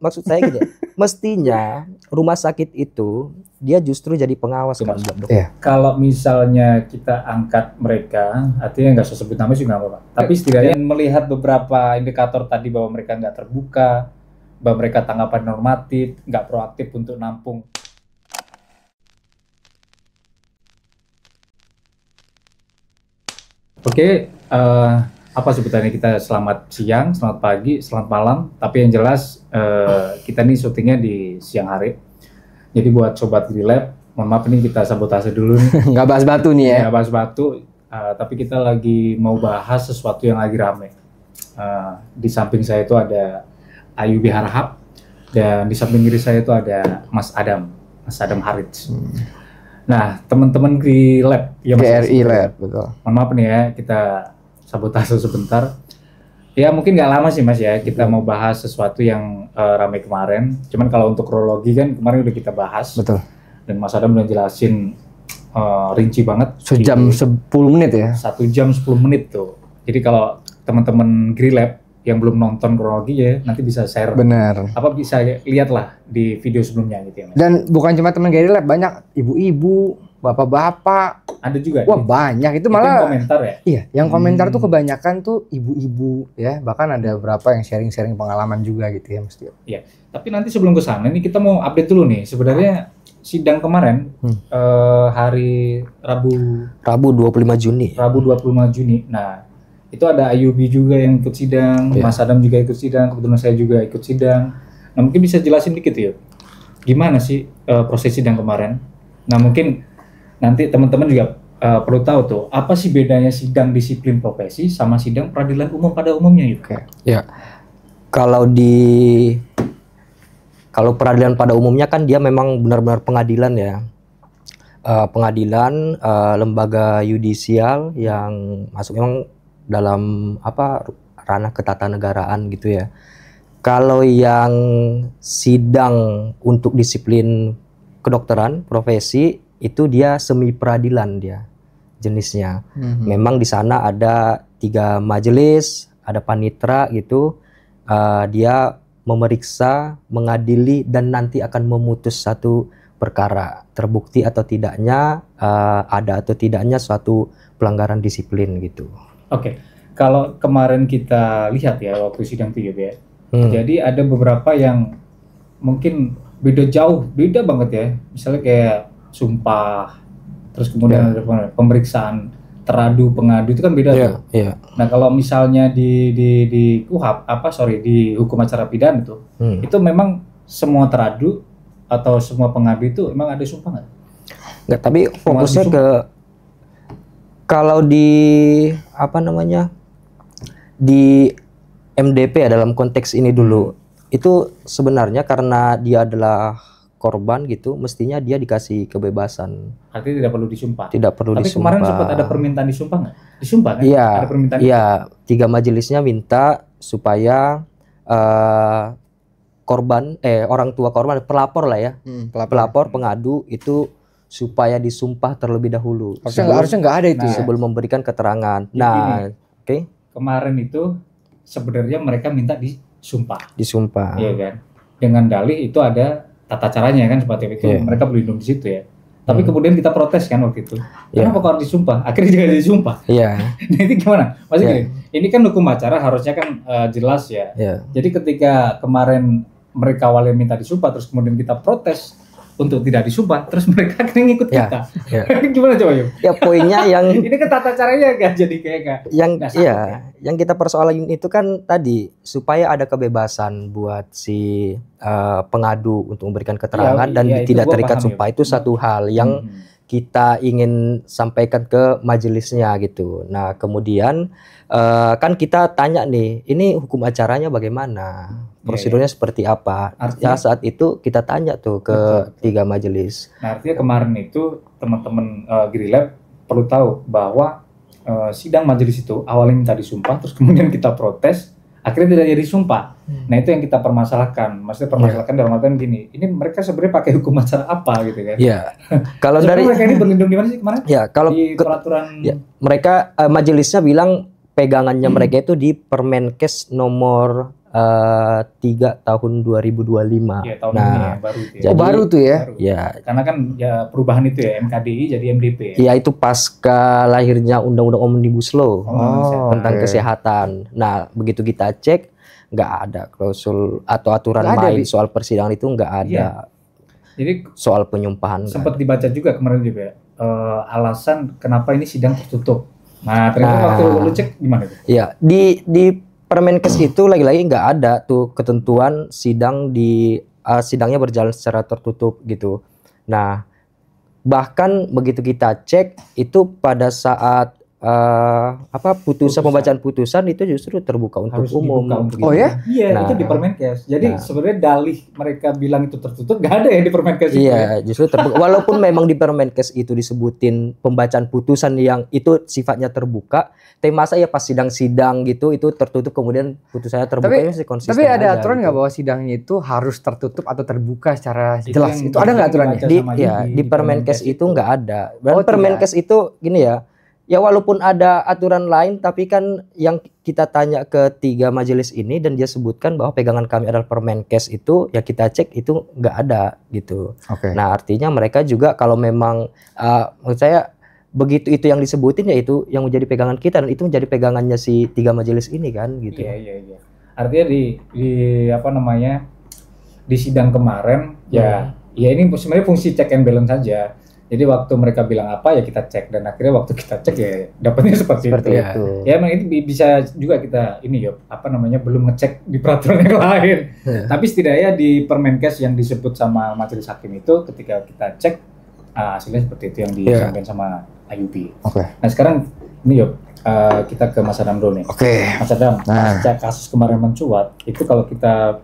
maksud saya gini, mestinya rumah sakit itu dia justru jadi pengawas kan buat dokter. Kalau misalnya kita angkat mereka, artinya nggak usah sebut nama sih nggak apa-apa. Tapi setidaknya melihat beberapa indikator tadi bahwa mereka nggak terbuka, bahwa mereka tanggapan normatif, nggak proaktif untuk nampung. Oke, apa sebutannya kita selamat siang, selamat pagi, selamat malam. Tapi yang jelas kita nih syutingnya di siang hari. Jadi buat sobat Grilab, mohon maaf nih kita sabotase dulu nih. Nggak bahas batu nih ya? Nggak bahas batu, tapi kita lagi mau bahas sesuatu yang lagi rame. Di samping saya itu ada Ayubi Harahap, dan di samping kiri saya itu ada Mas Adam Harits. Nah, teman-teman Grilab, ya GRI Lab, betul. Mohon maaf nih ya, kita sabotase sebentar. Ya mungkin nggak lama sih Mas ya, kita mau bahas sesuatu yang ramai kemarin. Cuman kalau untuk kronologi kan kemarin udah kita bahas. Betul. Dan Mas Adam udah jelasin rinci banget. Sejam 10 menit ya? 1 jam 10 menit tuh. Jadi kalau teman-teman Grilab yang belum nonton kronologi ya, nanti bisa share. Benar. Apa bisa lihat lah di video sebelumnya gitu ya Mas. Dan bukan cuma teman GRI Lab, banyak ibu-ibu, bapak-bapak. Ada juga. Wah banyak, itu yang malah komentar ya. Iya, yang komentar tuh kebanyakan tuh ibu-ibu ya, bahkan ada beberapa yang sharing-sharing pengalaman juga gitu ya Mas Tio. Iya, tapi nanti sebelum ke sana nih kita mau update dulu nih. Sebenarnya sidang kemarin hari Rabu 25 Juni. Rabu 25 Juni. Nah, itu ada Ayubi juga yang ikut sidang, Mas Adam juga ikut sidang, kebetulan saya juga ikut sidang. Nah, mungkin bisa jelasin dikit ya, gimana sih proses sidang kemarin? Nah, mungkin nanti teman-teman juga perlu tahu tuh, apa sih bedanya sidang disiplin profesi sama sidang peradilan umum pada umumnya gitu. Ya, kalau peradilan pada umumnya kan dia memang benar-benar pengadilan ya. Pengadilan, lembaga yudisial yang masuk memang dalam ranah ketatanegaraan gitu ya. Kalau yang sidang untuk disiplin kedokteran profesi itu dia semi peradilan dia jenisnya. Memang di sana ada 3 majelis, ada panitra gitu. Dia memeriksa, mengadili dan nanti akan memutus satu perkara, terbukti atau tidaknya ada atau tidaknya suatu pelanggaran disiplin gitu. Oke, kalau kemarin kita lihat ya waktu sidang itu ya, jadi ada beberapa yang mungkin beda banget ya. Misalnya kayak sumpah, terus kemudian ada pemeriksaan teradu pengadu itu kan beda tuh. Nah kalau misalnya di KUHAP di hukum acara pidana itu memang semua teradu atau semua pengadu itu memang ada sumpah nggak? Nggak, tapi fokusnya ke kalau di di MDP ya, dalam konteks ini dulu itu sebenarnya karena dia adalah korban gitu, mestinya dia dikasih kebebasan. Artinya tidak perlu disumpah. Tidak perlu tapi disumpah. Kemarin sempat ada permintaan disumpah nggak? Disumpah kan? Iya. Ada permintaan. Iya. 3 majelisnya minta supaya orang tua korban, pelapor lah ya, pelapor pengadu itu supaya disumpah terlebih dahulu. Harusnya nggak ada itu sebelum memberikan keterangan. Nah, kemarin itu sebenarnya mereka minta disumpah. Disumpah. Iya kan? Dengan dalih itu ada tata caranya kan seperti itu. Mereka berlindung di situ ya. Tapi kemudian kita protes kan waktu itu. Kenapa kok harus disumpah? Akhirnya juga disumpah. Iya. Nah itu gimana? Maksudnya ini kan hukum acara harusnya kan jelas ya. Jadi ketika kemarin mereka awalnya minta disumpah, terus kemudian kita protes untuk tidak disumpah, terus mereka akhirnya ngikut kita. Gimana coba yuk? Ya poinnya yang ini kan tata caranya kan jadi kayak yang kita persoalan itu kan tadi supaya ada kebebasan buat si pengadu untuk memberikan keterangan dan tidak terikat sumpah. Itu satu hal yang kita ingin sampaikan ke majelisnya gitu. Nah kemudian kan kita tanya nih, ini hukum acaranya bagaimana? Prosedurnya seperti apa? Artinya, saat itu kita tanya tuh ke 3 majelis. Nah artinya kemarin itu teman-teman Grilab perlu tahu bahwa sidang majelis itu awalnya minta disumpah, terus kemudian kita protes, akhirnya tidak jadi sumpah. Nah itu yang kita permasalahkan. Maksudnya permasalahkan dalam artian gini, ini mereka sebenarnya pakai hukum acara apa gitu kan? Iya. Kalau dari mereka ini berlindung di mana sih kemarin? Ya kalau di peraturan. Mereka majelisnya bilang pegangannya mereka itu di Permenkes nomor 3 tahun 2025. Ya, tahun Nah, ini ya, baru itu ya. jadi- baru tuh ya. Baru. Ya, Karena kan ya perubahan itu ya, MKDI jadi MDP ya. ya itu pasca lahirnya Undang-Undang Omnibus Law tentang oke. kesehatan. Nah, begitu kita cek, nggak ada klausul atau aturan Nggak ada, main Bi. soal persidangan itu nggak ada. Iya. Jadi Soal penyumpahan. nggak sempat ada. dibaca juga kemarin juga ya, alasan kenapa ini sidang tertutup. Nah, ternyata Nah. waktu lu cek gimana tuh? Iya, di Permenkes itu lagi-lagi nggak ada tuh ketentuan sidangnya berjalan secara tertutup gitu. Nah, bahkan begitu kita cek itu pada saat Putusan. pembacaan putusan itu justru terbuka untuk Harus umum. dibuka untuk gitu. Oh ya? Iya, Nah. itu di Permenkes. Jadi Nah. sebenarnya dalih mereka bilang itu tertutup nggak ada ya di Permenkes itu. Ya? Iya, justru terbuka. Walaupun memang di Permenkes itu disebutin pembacaan putusan yang itu sifatnya terbuka, tapi masa ya pas sidang-sidang gitu itu tertutup kemudian putusannya terbuka Tapi- itu konsisten Tapi ada aja aturan gitu. nggak bahwa sidangnya itu harus tertutup atau terbuka secara Itu jelas? yang Itu ada nggak aturannya? dibaca Di sama ya Yudi, di Permenkes itu nggak ada. Dan Oh, tidak. Permenkes itu gini ya walaupun ada aturan lain tapi kan yang kita tanya ke 3 majelis ini dan dia sebutkan bahwa pegangan kami adalah Permenkes itu ya kita cek itu nggak ada gitu. Oke. Nah, artinya mereka juga kalau memang menurut saya begitu itu yang disebutin ya itu yang menjadi pegangan kita dan itu menjadi pegangannya si 3 majelis ini kan gitu. Iya. Artinya di apa namanya? Di sidang kemarin ya ini sebenarnya fungsi check and balance saja. Jadi waktu mereka bilang apa ya kita cek dan akhirnya waktu kita cek ya dapatnya seperti itu. ya. itu. Ya memang itu bisa juga kita ini ya apa namanya belum ngecek di peraturan yang lain. Ya. Tapi setidaknya di Permenkes yang disebut sama majelis hakim itu ketika kita cek hasilnya seperti itu yang disampaikan sama Ayubi. Oke. Nah sekarang ini yuk kita ke Mas Adam dulu nih. Oke. Mas Adam, Nah. pasca kasus kemarin mencuat itu kalau kita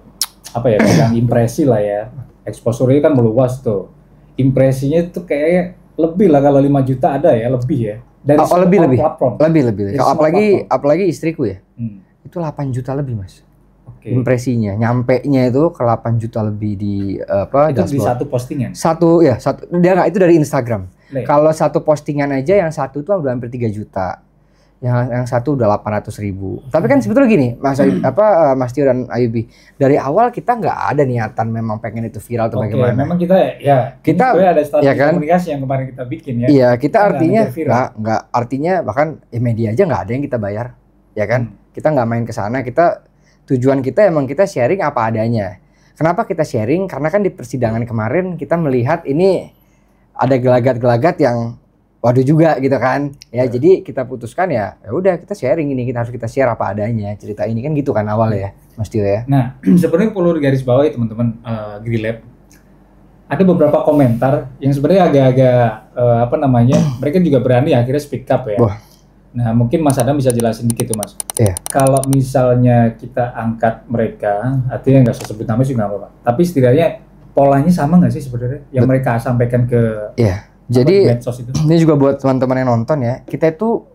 apa ya bilang impresi lah ya, exposure-nya kan meluas tuh. Impresinya itu kayaknya lebih lah kalau 5 juta ada ya lebih ya dari Oh, semua lebih. platform. Lebih. Dari Kalau semua apalagi istriku ya. Hmm, Itu 8 juta lebih, Mas. Oke. Impresinya, nyampe-nya itu ke 8 juta lebih di Itu di dashboard. satu postingan. Satu dia nggak itu dari Instagram. Lah ya? Kalau satu postingan aja yang satu itu udah hampir 3 juta. Yang satu udah 800.000. Tapi kan sebetulnya gini, Mas Mas Tio dan Ayubi, dari awal kita nggak ada niatan memang pengen itu viral atau Oke, bagaimana. memang kita Kita- sebenarnya ada strategi ya kan? komunikasi yang kemarin kita bikin ya. Iya, kita Kita artinya nggak viral. nggak artinya bahkan media aja nggak ada yang kita bayar, ya kan? Kita nggak main ke sana. Tujuan kita emang kita sharing apa adanya. Kenapa kita sharing? Karena kan di persidangan kemarin kita melihat ini ada gelagat-gelagat yang waduh juga gitu kan. Ya, jadi kita putuskan ya udah kita sharing ini, kita harus kita share apa adanya. Cerita ini kan gitu kan awal ya, Mas Tio ya. Nah, sebenarnya perlu digarisbawahi teman-teman Grilab. Ada beberapa komentar yang sebenarnya agak-agak apa namanya? Mereka juga berani akhirnya speak up ya. Wah. Nah, mungkin Mas Adam bisa jelasin dikit tuh, Mas. Iya. Kalau misalnya kita angkat mereka, artinya nggak usah sebut nama sih nggak apa-apa. Tapi setidaknya polanya sama nggak sih sebenarnya yang mereka sampaikan ke Jadi medsos itu? ini juga buat teman-teman yang nonton ya, kita itu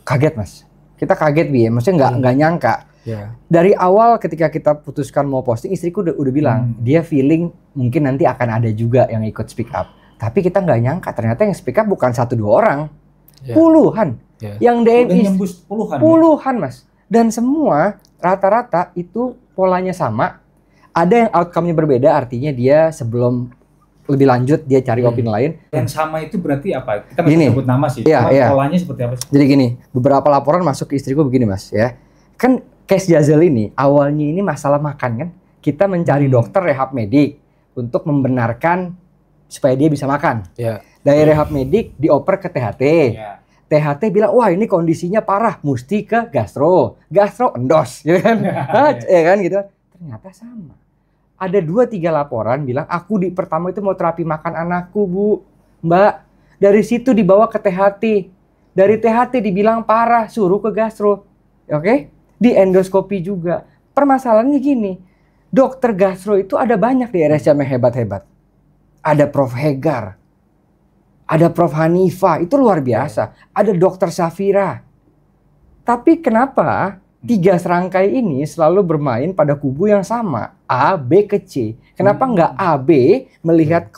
kaget Mas. Kita kaget Bi, maksudnya nggak nyangka. Ya. Dari awal ketika kita putuskan mau posting, istriku udah bilang dia feeling mungkin nanti akan ada juga yang ikut speak up. Tapi kita nggak nyangka ternyata yang speak up bukan 1-2 orang, Ya. puluhan. Ya. Yang Udah DM nyembus puluhan. ya? puluhan Mas. Dan semua rata-rata itu polanya sama. Ada yang outcome-nya berbeda, artinya dia sebelum lebih lanjut dia cari opini lain. Yang sama itu berarti apa? Kita nggak Gini. bisa sebut nama sih. Iya, Cuma iya. polanya seperti apa sih? Jadi gini, beberapa laporan masuk ke istriku begini Mas ya. Kan case Jazel ini awalnya ini masalah makan kan. Kita mencari dokter rehab medik untuk membenarkan supaya dia bisa makan. Ya. Dari rehab medik dioper ke THT. Ya. THT bilang, wah ini kondisinya parah, mesti ke gastro endos, ya kan? Ya kan gitu. Ternyata sama. Ada 2-3 laporan bilang, aku di pertama itu mau terapi makan anakku Bu, Mbak. Dari situ dibawa ke THT. Dari THT dibilang parah, suruh ke gastro. Oke? Di endoskopi juga. Permasalahannya gini, dokter gastro itu ada banyak di RSCM yang hebat-hebat. Ada Prof. Hegar, ada Prof. Hanifah, itu luar biasa. Ada Dokter Safira. Tapi kenapa 3 serangkai ini selalu bermain pada kubu yang sama, A, B ke C? Kenapa nggak A, B melihat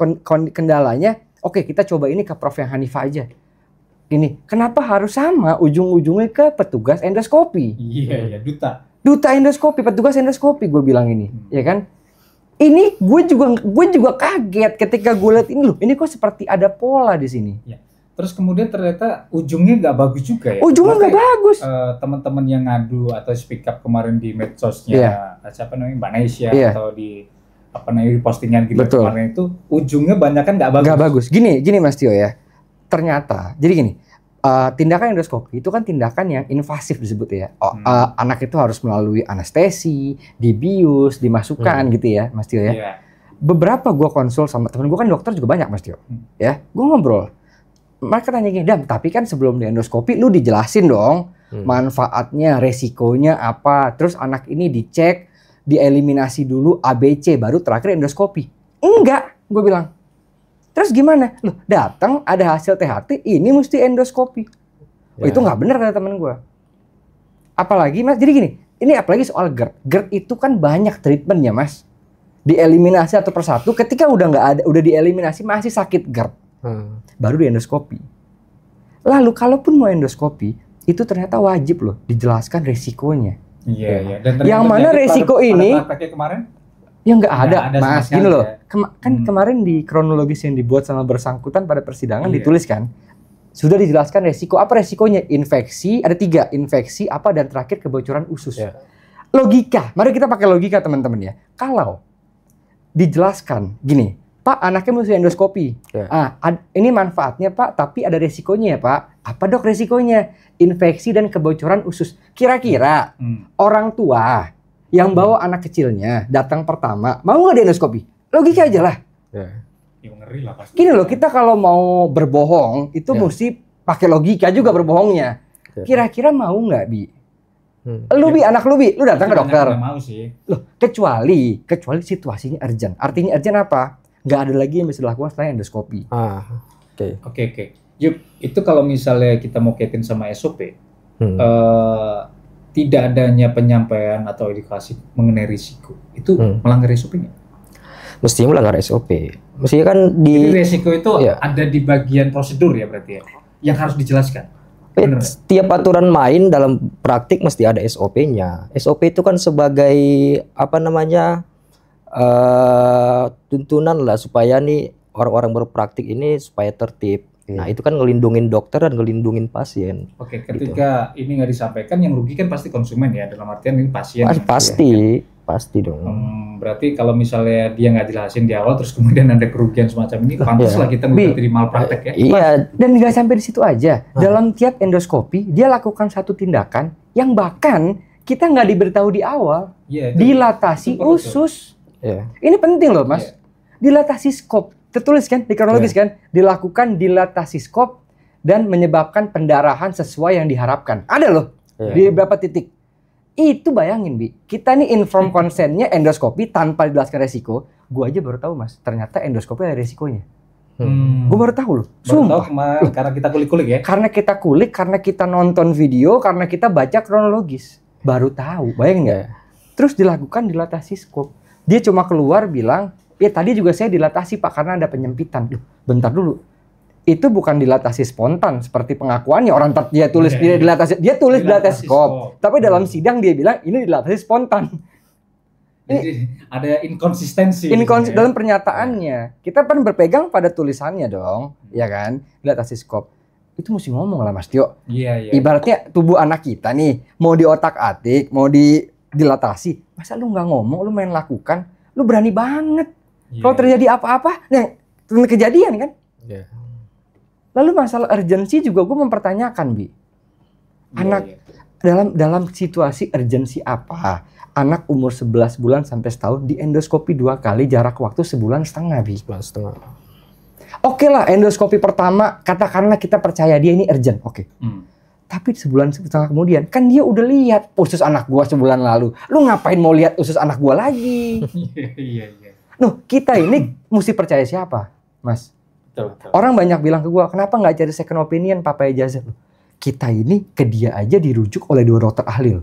kendalanya? Oke, kita coba ini ke Prof. yang Hanifah aja. Gini, kenapa harus sama ujung-ujungnya ke petugas endoskopi? Iya, duta. Duta endoskopi, petugas endoskopi gue bilang ini, ya kan? Ini gue juga kaget ketika gue lihat ini loh. Ini kok seperti ada pola di sini. Ya. Terus kemudian ternyata ujungnya nggak bagus juga ya. Ujungnya nggak bagus. Teman-teman yang ngadu atau speak up kemarin di medsosnya, siapa namanya Mbak Naisya atau di apa namanya di postingan gitu kemarin itu ujungnya banyak kan nggak bagus. Nggak bagus. Gini Mas Tio ya. Ternyata, jadi gini. Tindakan endoskopi itu kan tindakan yang invasif disebut ya. Anak itu harus melalui anestesi, dibius, dimasukkan gitu ya, Mas Tio ya. Yeah. Beberapa gue konsul sama temen gue kan dokter juga banyak, Mas Tio. Ya, gue ngobrol. Mereka tanya gini, Dam, tapi kan sebelum di endoskopi lu dijelasin dong manfaatnya, resikonya apa. Terus anak ini dicek, dieliminasi dulu ABC, baru terakhir endoskopi. Enggak, gue bilang. Terus gimana? Loh, datang ada hasil THT, ini mesti endoskopi. Oh, itu nggak benar kata temen gue. Apalagi Mas, jadi gini, ini apalagi soal GERD. GERD itu kan banyak treatmentnya Mas. Dieliminasi satu persatu, ketika udah nggak ada, udah dieliminasi masih sakit GERD, baru di endoskopi. Lalu kalaupun mau endoskopi, itu ternyata wajib loh dijelaskan resikonya. Iya. Dan yang mana resiko ini? Kemarin? Ya nggak ada Mas, gini loh. Kemarin di kronologis yang dibuat sama bersangkutan pada persidangan ditulis kan, sudah dijelaskan resiko. Apa resikonya? Infeksi, ada 3, infeksi apa dan terakhir kebocoran usus. Logika, mari kita pakai logika teman-teman ya. Kalau dijelaskan gini, Pak anaknya mesti endoskopi. Ini manfaatnya Pak, tapi ada resikonya ya Pak. Apa dok resikonya? Infeksi dan kebocoran usus. Kira-kira orang tua yang bawa anak kecilnya datang pertama, mau nggak di endoskopi? Logika aja lah. Ya, ngeri lah pasti. Gini loh, kita kalau mau berbohong, itu mesti pakai logika juga berbohongnya. Kira-kira mau nggak, Bi? Lu, Bi, anak lu, Bi, lu datang ke dokter. Nggak mau sih. Loh, kecuali situasinya urgent. Artinya urgent apa? Nggak ada lagi yang bisa dilakukan selain endoskopi. Oke. Yup, itu kalau misalnya kita mau kaitin sama SOP, tidak adanya penyampaian atau edukasi mengenai risiko itu melanggar SOP-nya. Mestinya melanggar SOP. Mestinya kan Jadi risiko itu ada di bagian prosedur ya berarti ya, yang harus dijelaskan. Setiap aturan main dalam praktik mesti ada SOP-nya. SOP itu kan sebagai apa namanya tuntunan lah supaya nih orang-orang berpraktik ini supaya tertib. Nah itu kan ngelindungin dokter dan ngelindungin pasien. Oke, ketika ini nggak disampaikan, yang rugi kan pasti konsumen ya, dalam artian ini pasien. Pasti dong. Berarti kalau misalnya dia nggak jelasin di awal, terus kemudian ada kerugian semacam ini, pantas lah kita nggak jadi malpraktek ya. Iya. Dan nggak sampai di situ aja. Dalam tiap endoskopi, dia lakukan satu tindakan yang bahkan kita nggak diberitahu di awal. Dilatasi usus. Ini penting loh Mas. Dilatasi skop. Tertulis kan, di kronologis kan, dilakukan dilatasi skop dan menyebabkan pendarahan sesuai yang diharapkan. Ada loh, di beberapa titik. Itu bayangin, Bi, kita nih inform konsennya endoskopi tanpa dijelaskan resiko. Gue aja baru tahu Mas, ternyata endoskopi ada resikonya. Gue baru tahu loh, sumpah. Karena kita kulik-kulik ya? Karena kita kulik, karena kita nonton video, karena kita baca kronologis. Baru tahu, bayangin nggak? Terus dilakukan dilatasi skop. Dia cuma keluar bilang, ya tadi juga saya dilatasi Pak karena ada penyempitan. Bentar dulu. Itu bukan dilatasi spontan seperti pengakuannya orang dia tulis dia tulis dilatasi skop. Tapi dalam sidang dia bilang ini dilatasi spontan. Jadi ada inkonsistensi. Dalam pernyataannya. Kita kan berpegang pada tulisannya dong, ya kan? Dilatasi skop. Itu mesti ngomong lah Mas Tio. Iya. Ibaratnya tubuh anak kita nih mau diotak-atik, mau dilatasi. Masa lu nggak ngomong, lu main lakukan, lu berani banget. Kalau terjadi apa-apa, kejadian kan? Lalu masalah urgensi juga gue mempertanyakan, Bi. Anak dalam situasi urgensi apa? Anak umur 11 bulan sampai setahun di endoskopi 2 kali, jarak waktu sebulan setengah, Bi. Oke lah, endoskopi pertama katakanlah kita percaya dia ini urgent, oke. Tapi sebulan setengah kemudian kan dia udah lihat usus anak gua sebulan lalu. Lu ngapain mau lihat usus anak gua lagi? Iya. Nuh, kita ini mesti percaya siapa, Mas? Betul. Orang banyak bilang ke gua, kenapa nggak cari second opinion, Papa Ijazah? Kita ini ke dia aja dirujuk oleh 2 dokter ahli.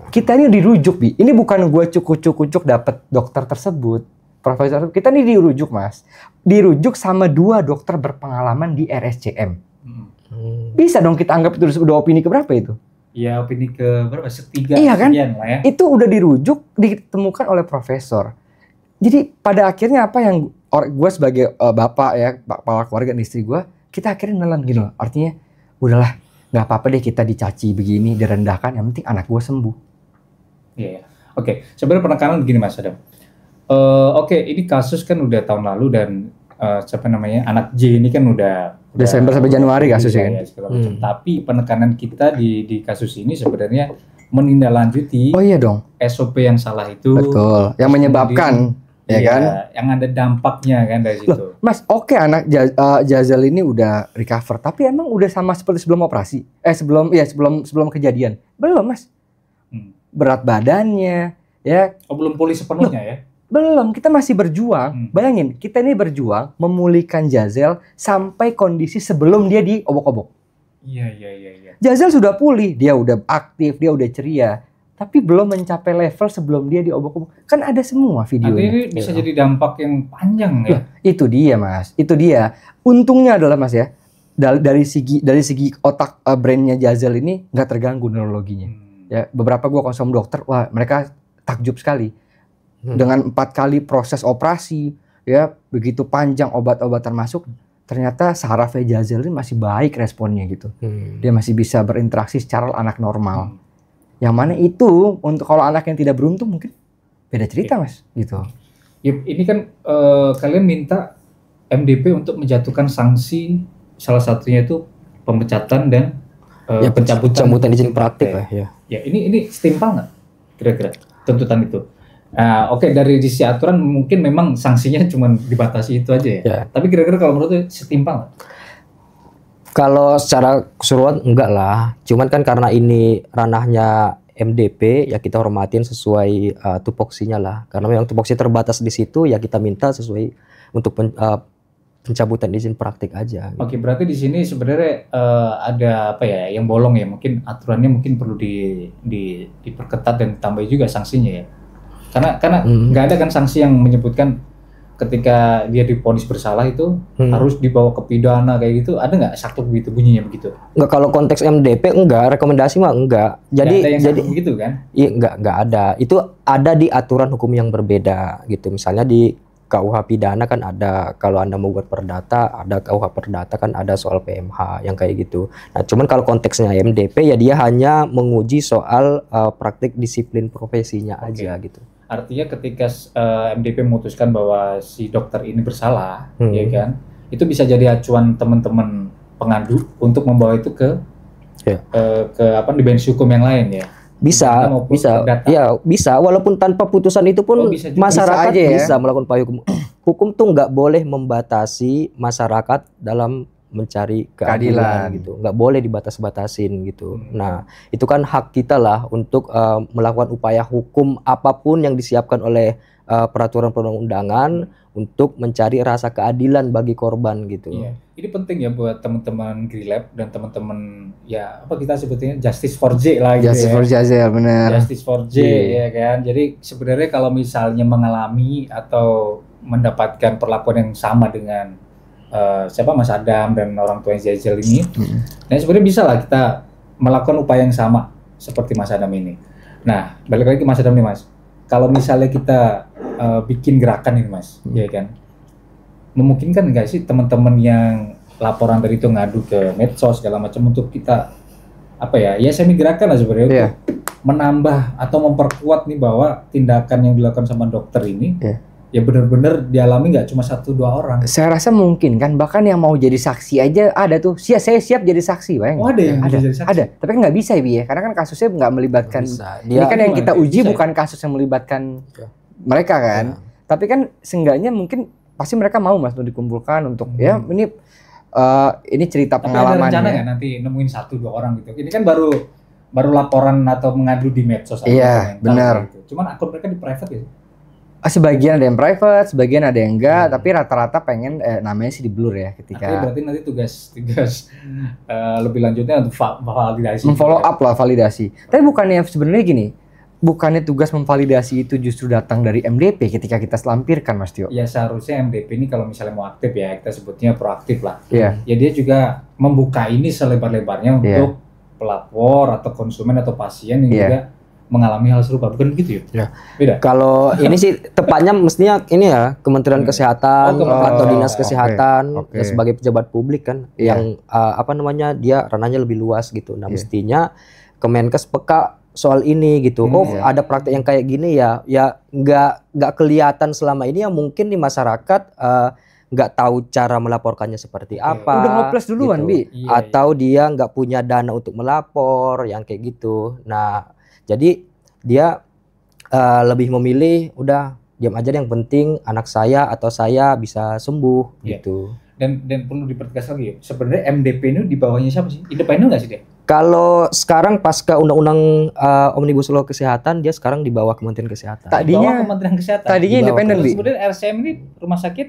Kita ini dirujuk, Bi. Ini bukan gua cukup dapat dokter tersebut, profesor. Kita ini dirujuk, Mas. Dirujuk sama 2 dokter berpengalaman di RSCM. Bisa dong kita anggap itu udah opini keberapa itu? Ya opini ke berapa? Ketiga Iya kan? sekian lah ya. Itu udah dirujuk, ditemukan oleh profesor. Jadi pada akhirnya apa yang gue sebagai bapak ya, kepala keluarga dan istri gue, kita akhirnya nelen gitu loh. Artinya udahlah, nggak apa-apa deh kita dicaci begini, direndahkan. Yang penting anak gue sembuh. Iya. Ya. Oke, sebenarnya penekanan begini Mas Adam. Oke, ini kasus kan udah tahun lalu dan siapa namanya anak J ini kan udah Desember sampai Januari kasusnya kan. Segala macam. Tapi penekanan kita di kasus ini sebenarnya menindaklanjuti Oh iya dong. SOP yang salah itu. Betul. Yang menyebabkan, ya Iya, kan? yang ada dampaknya kan dari situ. Loh, Mas, oke anak Jazal ini udah recover, tapi emang udah sama seperti sebelum operasi? Sebelum kejadian. Belum, Mas. Berat badannya, ya. Oh, belum pulih sepenuhnya ya? Belum, kita masih berjuang. Bayangin, kita ini berjuang memulihkan Jazal sampai kondisi sebelum dia diobok-obok. Iya. Jazal sudah pulih, dia udah aktif, dia udah ceria. Tapi belum mencapai level sebelum dia diobok-obok. Kan ada semua videonya. Nanti ini bisa jadi dampak yang panjang ya? Loh, itu dia Mas, itu dia. Untungnya adalah Mas ya, dari segi otak brainnya Jazal ini nggak terganggu neurologinya. Ya, beberapa gua konsul dokter, wah mereka takjub sekali. Dengan 4 kali proses operasi, ya begitu panjang obat-obatan masuk, ternyata sarafnya Jazal ini masih baik responnya gitu. Dia masih bisa berinteraksi secara anak normal. Yang mana itu untuk kalau anak yang tidak beruntung mungkin beda cerita Mas, gitu. Ya, ini kan kalian minta MDP untuk menjatuhkan sanksi, salah satunya itu pemecatan dan pencabutan izin praktik lah ya. Ya, ini setimpal nggak kira-kira tuntutan itu? Nah, oke, dari sisi aturan mungkin memang sanksinya cuma dibatasi itu aja ya. Tapi kira-kira kalau menurut lu setimpal nggak? Kalau secara keseluruhan enggak lah. Cuman kan karena ini ranahnya MDP ya kita hormatin sesuai tupoksinya lah. Karena memang tupoksi terbatas di situ ya kita minta sesuai untuk pencabutan izin praktik aja. Oke, berarti di sini sebenarnya ada apa ya yang bolong ya? Mungkin aturannya mungkin perlu diperketat dan tambah juga sanksinya ya. Karena nggak ada kan sanksi yang menyebutkan ketika dia divonis bersalah itu harus dibawa ke pidana kayak gitu. Ada nggak satu begitu bunyinya begitu? Nggak, kalau konteks MDP enggak, rekomendasi mah enggak. Jadi begitu kan? Iya, enggak ada. Itu ada di aturan hukum yang berbeda gitu. Misalnya di KUH pidana kan ada, kalau Anda mau buat perdata, ada KUH perdata kan ada soal PMH yang kayak gitu. Nah, cuman kalau konteksnya MDP ya dia hanya menguji soal praktik disiplin profesinya aja gitu. Artinya ketika MDP memutuskan bahwa si dokter ini bersalah, ya kan, itu bisa jadi acuan teman-teman pengadu untuk membawa itu ke dimensi hukum yang lain ya. Bisa. Ya bisa. Walaupun tanpa putusan itu pun masyarakat bisa melakukan upaya hukum. Hukum tuh nggak boleh membatasi masyarakat dalam mencari keadilan gitu, nggak boleh dibatas-batasin gitu. Nah itu kan hak kita lah untuk melakukan upaya hukum apapun yang disiapkan oleh peraturan perundang-undangan untuk mencari rasa keadilan bagi korban gitu. Iya. Ini penting ya buat teman-teman Grilab dan teman-teman ya apa kita sebutnya Justice for J lah gitu. Justice for Jazal, benar. Justice for J ya kan. Jadi sebenarnya kalau misalnya mengalami atau mendapatkan perlakuan yang sama dengan Mas Adam dan orang tua Jazal ini, nah sebenarnya bisa lah kita melakukan upaya yang sama seperti Mas Adam ini. Nah, balik lagi ke Mas Adam nih Mas. Kalau misalnya kita bikin gerakan ini Mas, ya kan, memungkinkan nggak sih teman-teman yang laporan tadi itu ngadu ke medsos segala macam untuk kita semi gerakan lah sebenarnya untuk menambah atau memperkuat nih bahwa tindakan yang dilakukan sama dokter ini ya benar-benar dialami nggak cuma 1-2 orang. Saya rasa mungkin kan, bahkan yang mau jadi saksi aja ada tuh. Saya siap jadi saksi, bayang. Oh, ada yang bisa jadi saksi. Ada, tapi kan nggak bisa ya, karena kan kasusnya nggak melibatkan. Ini kan yang kita uji bukan kasus yang melibatkan mereka kan. Tapi kan seenggaknya mungkin pasti mereka mau Mas untuk dikumpulkan untuk ini cerita pengalaman. Tapi ada rencana nggak nanti nemuin 1-2 orang gitu? Ini kan baru laporan atau mengadu di medsos. Iya, benar. Gitu. Cuman akun mereka di private gitu. Sebagian ada yang private, sebagian ada yang enggak, tapi rata-rata pengen namanya sih di blur ya ketika. Artinya berarti nanti tugas lebih lanjutnya untuk validasi. Memfollow up lah validasi. Tapi bukannya sebenarnya gini, bukannya tugas memvalidasi itu justru datang dari MDP ketika kita selampirkan Mas Tio? Ya seharusnya MDP ini kalau misalnya mau aktif ya kita sebutnya proaktif lah. Iya. Ya dia juga membuka ini selebar-lebarnya untuk pelapor atau konsumen atau pasien yang Iya. juga mengalami hal serupa, bukan begitu ya? Ya. Beda. Kalau ini sih tepatnya mestinya ini ya Kementerian Kesehatan Oh, Kementerian atau Dinas Kesehatan. Kesehatan Oke. ya, sebagai pejabat publik kan Iya. yang apa namanya dia ranahnya lebih luas gitu. Nah Iya. mestinya Kemenkes peka soal ini gitu. Oh Iya. ada praktek yang kayak gini ya nggak kelihatan selama ini yang mungkin di masyarakat nggak tahu cara melaporkannya seperti Oke. apa. Udah hopeless duluan, gitu. Bi. Iya, Atau dia nggak punya dana untuk melapor yang kayak gitu. Nah jadi dia lebih memilih udah diam aja deh, yang penting anak saya atau saya bisa sembuh Iya. gitu. Dan perlu dipertegas lagi ya, sebenarnya MDP ini di bawahnya siapa sih? Independen nggak sih dia? Kalau sekarang pasca undang-undang Omnibus Law Kesehatan dia sekarang di bawah Kementerian Kesehatan. Tak- Di bawah Tadinya- Kementerian Kesehatan. Tadinya Di bawah independen, Bi. Kemudian RSCM ini rumah sakit,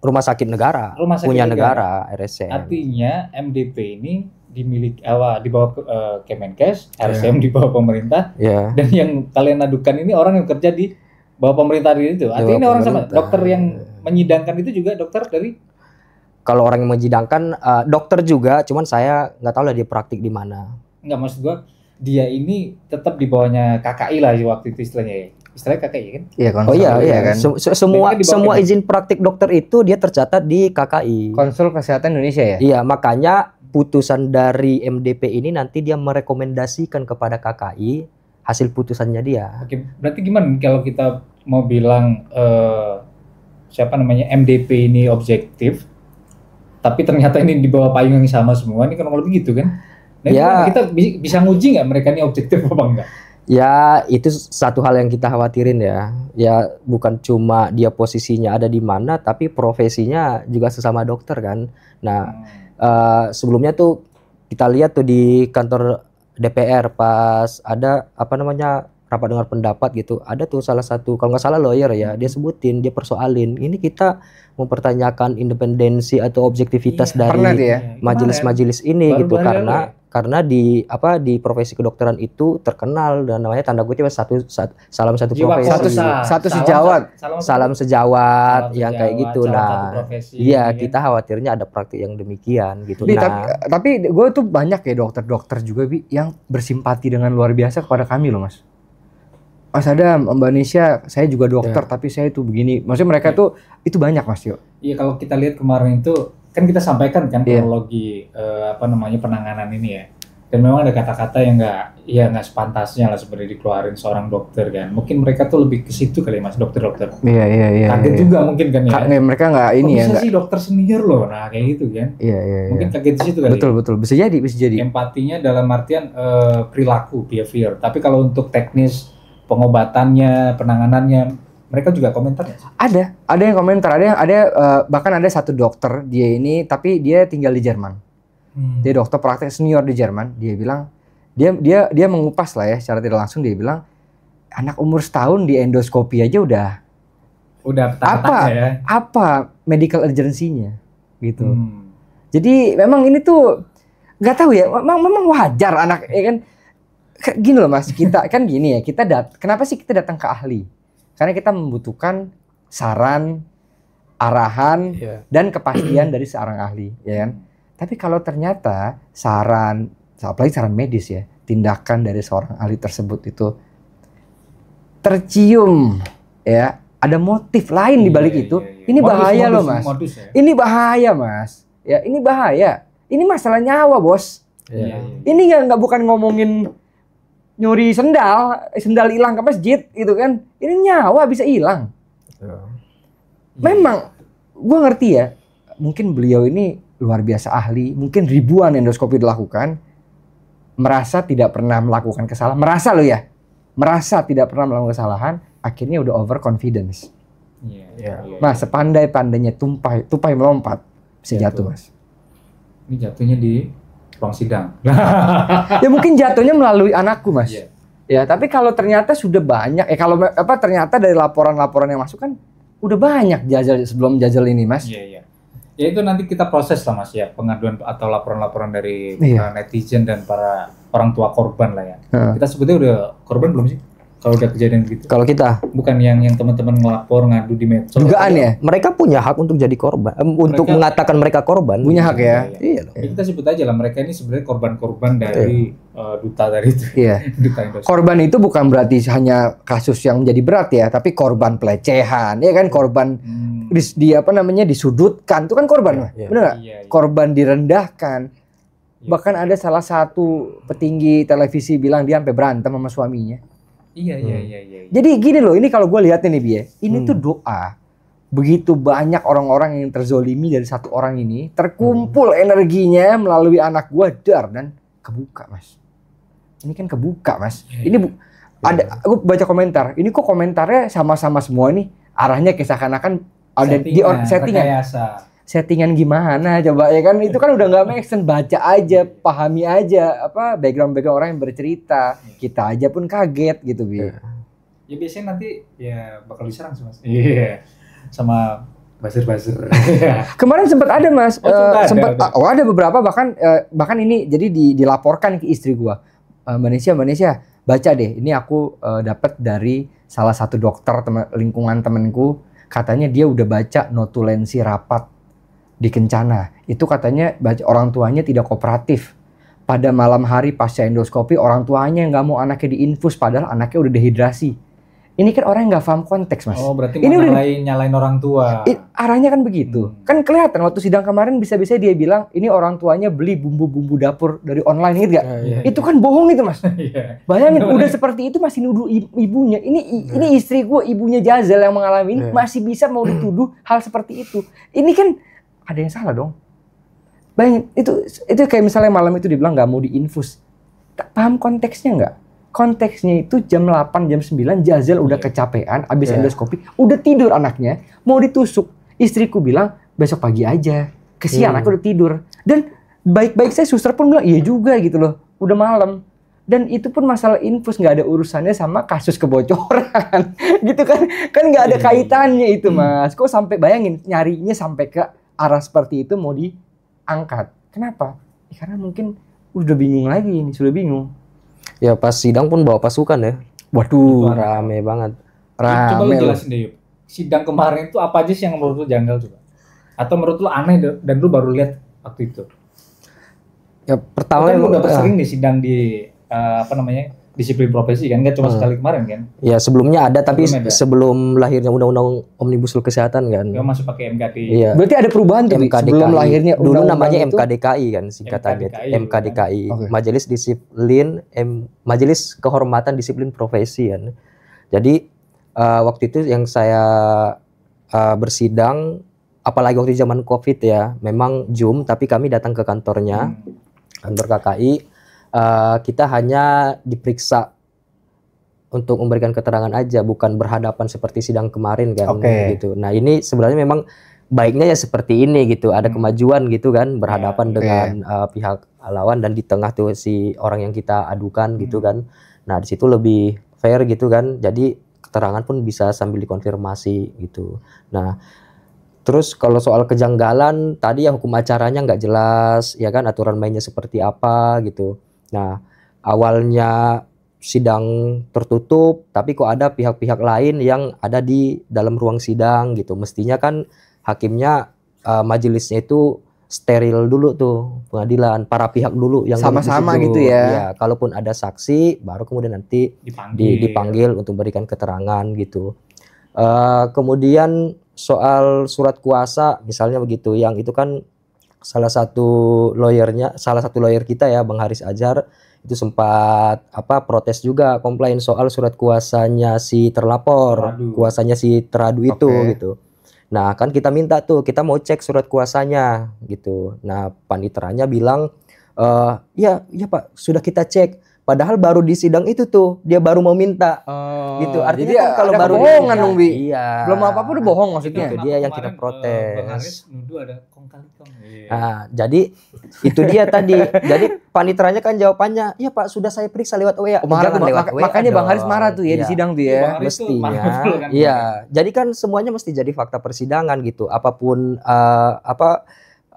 Rumah sakit negara, Rumah sakit punya negara. negara, RSCM. artinya MDP ini dimiliki di bawah Kemenkes, RSCM di bawah pemerintah, Ya. dan yang kalian adukan ini orang yang kerja di bawah pemerintah itu. Artinya ini bawah orang sama. pemerintah. Dokter yang menyidangkan itu juga dokter dari Kalau orang yang menjidangkan dokter juga, cuman saya nggak tahu lah dia praktik di mana. nggak, maksud gua dia ini tetap di bawahnya KKI lah waktu itu istilahnya ya. Istilahnya KKI kan? Iya, Oh konsul iya, iya. kan. Semua Mereka di bawah semua Kemenkes. izin praktik dokter itu dia tercatat di KKI. Konsul Kesehatan Indonesia ya. Iya, makanya putusan dari MDP ini nanti dia merekomendasikan kepada KKI hasil putusannya dia. Oke, berarti gimana kalau kita mau bilang siapa namanya MDP ini objektif, tapi ternyata ini di bawah payung yang sama semua, ini kan lebih gitu kan? Nah, Ya. gimana? Kita bisa nguji nggak mereka ini objektif apa enggak? Ya, itu satu hal yang kita khawatirin ya. Ya, bukan cuma dia posisinya ada di mana, tapi profesinya juga sesama dokter kan. Nah, sebelumnya tuh kita lihat tuh di kantor DPR pas ada apa namanya rapat dengar pendapat gitu, ada tuh salah satu kalau nggak salah lawyer ya, dia sebutin, dia persoalin ini kita mempertanyakan independensi atau objektivitas Iya, pernah tuh dari ya. majelis-majelis ini Baru gitu, baru lalu karena di profesi kedokteran itu terkenal dan namanya tanda kutip salam satu Jiwa profesi, korsa. Satu Salam- sejawat. salam sejawat salam yang kayak sejawat, gitu. salam Nah, satu profesi, iya kan? kita khawatirnya ada praktik yang demikian gitu. Bi, Nah, tapi gue tuh banyak ya dokter-dokter juga, Bi, yang bersimpati dengan luar biasa kepada kami loh, Mas. Mas Adam, Mbak Nisha, saya juga dokter, tapi saya itu begini. Maksudnya mereka tuh itu banyak, Mas Yo. Iya, kalau kita lihat kemarin itu kan kita sampaikan kan Iya. kronologi apa namanya penanganan ini ya. Dan memang ada kata-kata yang nggak sepantasnya lah sebenarnya dikeluarin seorang dokter kan. Mungkin mereka tuh lebih ke situ kali Mas, dokter-dokter. Iya. Kaget juga mungkin kan ya. Mereka nggak ini Kok ya, bisa nggak. sih dokter senior loh. Nah, kayak gitu kan. Iya. Mungkin kaget di situ kali. Betul. Bisa jadi. Empatinya dalam artian perilaku, behavior. Tapi kalau untuk teknis pengobatannya, penanganannya, mereka juga komentar ya? Ada yang komentar, bahkan ada satu dokter dia ini, tapi dia tinggal di Jerman. Dia dokter praktek senior di Jerman. Dia bilang dia mengupas lah ya secara tidak langsung, dia bilang anak umur setahun di endoskopi aja udah petang-petang ya. apa medical urgency-nya gitu. Hmm. Jadi memang ini tuh nggak tahu ya, memang wajar anak ya kan. Gini loh Mas, kita kan gini ya, kenapa sih kita datang ke ahli? Karena kita membutuhkan saran, arahan, dan kepastian dari seorang ahli, ya kan? Tapi kalau ternyata saran, apalagi saran medis ya, tindakan dari seorang ahli tersebut itu tercium, ya, ada motif lain di balik itu, ini bahaya loh Mas. Ini bahaya Mas, ya, ini bahaya. Ini masalah nyawa bos. Ini nggak bukan ngomongin nyuri sendal hilang ke masjid gitu kan. Ini nyawa bisa hilang. Memang gue ngerti ya, mungkin beliau ini luar biasa ahli, mungkin ribuan endoskopi dilakukan, merasa tidak pernah melakukan kesalahan, merasa tidak pernah melakukan kesalahan, akhirnya udah overconfidence. Mas, sepandai-pandainya tupai melompat bisa jatuh Mas. Ini jatuhnya di ruang sidang. Ya mungkin jatuhnya melalui anakku Mas. Iya. Ya, tapi kalau ternyata sudah banyak, kalau ternyata dari laporan-laporan yang masuk kan udah banyak jajal sebelum jajal ini Mas. Iya. Ya itu nanti kita proses lah Mas ya, pengaduan atau laporan-laporan dari Iya. netizen dan para orang tua korban lah ya. Heeh. Kita sebetulnya udah korban belum sih? kalau udah kejadian gitu? Kalau kita Bukan yang teman-teman ngelapor ngadu di medsos. Dugaan ya? mereka punya hak untuk jadi korban, untuk mengatakan mereka korban. Punya hak ya? Iya. Ya, kita sebut aja lah mereka ini sebenarnya korban-korban dari duta tadi itu. Iya. Duta Indosiar. Korban itu bukan berarti hanya kasus yang menjadi berat ya, tapi korban pelecehan, ya kan, korban di apa namanya disudutkan, itu kan korban, Iya. benar nggak? Iya, iya. Korban direndahkan. Iya. Bahkan ada salah satu petinggi televisi bilang dia sampai berantem sama suaminya. Iya. Jadi gini loh, ini kalau gue lihat nih Bie, ini tuh doa. Begitu banyak orang-orang yang terzolimi dari satu orang ini, terkumpul energinya melalui anak gue, dan kebuka mas. Ini kan kebuka mas. Ini ada, aku baca komentar. Ini kok komentarnya sama-sama semua nih. Arahnya kayak seakan-akan ada settingan. Rekayasa. Settingan gimana coba ya kan? Itu kan udah nggak make sense. Baca aja, pahami aja apa background orang yang bercerita. Kita aja pun kaget gitu Bi. Ya biasanya nanti ya bakal diserang sih mas. Iya. Sama buzzer. Kemarin sempat ada mas, sempat ada. ada beberapa bahkan ini jadi dilaporkan ke istri gua. Mbak Nesya, baca deh. Ini aku dapat dari salah satu dokter lingkungan temenku. Katanya dia udah baca notulensi rapat di Kencana. Itu katanya orang tuanya tidak kooperatif. Pada malam hari pasca endoskopi, orang tuanya nggak mau anaknya diinfus, padahal anaknya udah dehidrasi. Ini kan orang yang nggak paham konteks, mas. Oh, berarti ini nyalain orang tua. Arahnya kan begitu. Kan kelihatan waktu sidang kemarin bisa-bisa dia bilang ini orang tuanya beli bumbu-bumbu dapur dari online, gitu gak? Iya. Itu kan bohong itu, mas. Iya. Bayangin udah seperti itu masih nuduh ibunya. Ini istri gue, ibunya Jazal yang mengalami ini masih bisa mau dituduh hal seperti itu. Ini kan ada yang salah dong. Bayangin itu kayak misalnya malam itu dibilang nggak mau diinfus. Tak paham konteksnya nggak? Konteksnya itu jam 8, jam 9 Jazal udah kecapean, abis endoskopi, udah tidur anaknya, mau ditusuk. Istriku bilang besok pagi aja. Kesian anaknya udah tidur. Dan baik-baik saya suster pun bilang iya juga gitu loh. Udah malam. Dan itu pun masalah infus nggak ada urusannya sama kasus kebocoran. Gitu kan. Kan nggak ada kaitannya itu mas. Kok sampai bayangin nyarinya sampai ke arah seperti itu mau diangkat. Kenapa? Ya, karena mungkin udah bingung lagi ini, sudah bingung. Ya pas sidang pun bawa pasukan ya. Waduh, rame banget. Coba lu jelasin deh yuk. Sidang kemarin itu apa aja sih yang menurut lu janggal coba? Atau menurut lu aneh dan lu baru lihat waktu itu? Ya pertama lu udah sering nih sidang di disiplin profesi kan, nggak cuma sekali kemarin kan? Ya sebelumnya ada, tapi sebelum lahirnya undang-undang Omnibus Law Kesehatan kan. Ya masih pakai MKD. Iya. Berarti ada perubahan tuh sebelum lahirnya dulu namanya MKDKI kan singkatannya. MKDKI. Okay. Majelis Kehormatan Disiplin Profesi kan. Jadi waktu itu yang saya bersidang, apalagi waktu zaman Covid ya, memang Zoom, tapi kami datang ke kantornya, kantor KKI. Kita hanya diperiksa untuk memberikan keterangan aja, bukan berhadapan seperti sidang kemarin kan, gitu. Nah ini sebenarnya memang baiknya ya seperti ini gitu, ada kemajuan gitu kan, berhadapan dengan pihak lawan dan di tengah tuh si orang yang kita adukan gitu kan. Nah di situ lebih fair gitu kan, jadi keterangan pun bisa sambil dikonfirmasi gitu. Nah terus kalau soal kejanggalan tadi ya hukum acaranya nggak jelas ya kan, aturan mainnya seperti apa gitu. Nah, awalnya sidang tertutup, tapi kok ada pihak-pihak lain yang ada di dalam ruang sidang gitu. Mestinya kan hakimnya, majelisnya itu steril dulu tuh, pengadilan, para pihak dulu yang sama-sama gitu ya. Ya, kalaupun ada saksi, baru kemudian nanti dipanggil untuk berikan keterangan gitu. Kemudian soal surat kuasa, misalnya begitu, yang itu kan salah satu lawyer kita ya, Bang Haris Azhar, itu sempat protes juga, komplain soal surat kuasanya si terlapor, kuasanya si teradu itu gitu. Nah kan kita minta tuh, kita mau cek surat kuasanya gitu. Nah paniteranya bilang ya Pak, sudah kita cek. Padahal baru di sidang itu tuh dia baru mau minta, gitu. Artinya jadi kan kalau baru bohongan dong Bi. Iya. Belum apa-apa udah bohong maksudnya. Itu dia yang kita protes. Bang Haris nuduh ada kong-kali-kong. Nah, jadi itu dia tadi. Jadi paniteranya kan jawabannya, ya Pak sudah saya periksa lewat WA. Makanya Bang Haris marah tuh ya di sidang tuh ya. Mestinya. Iya. Jadi kan semuanya mesti jadi fakta persidangan gitu. Apapun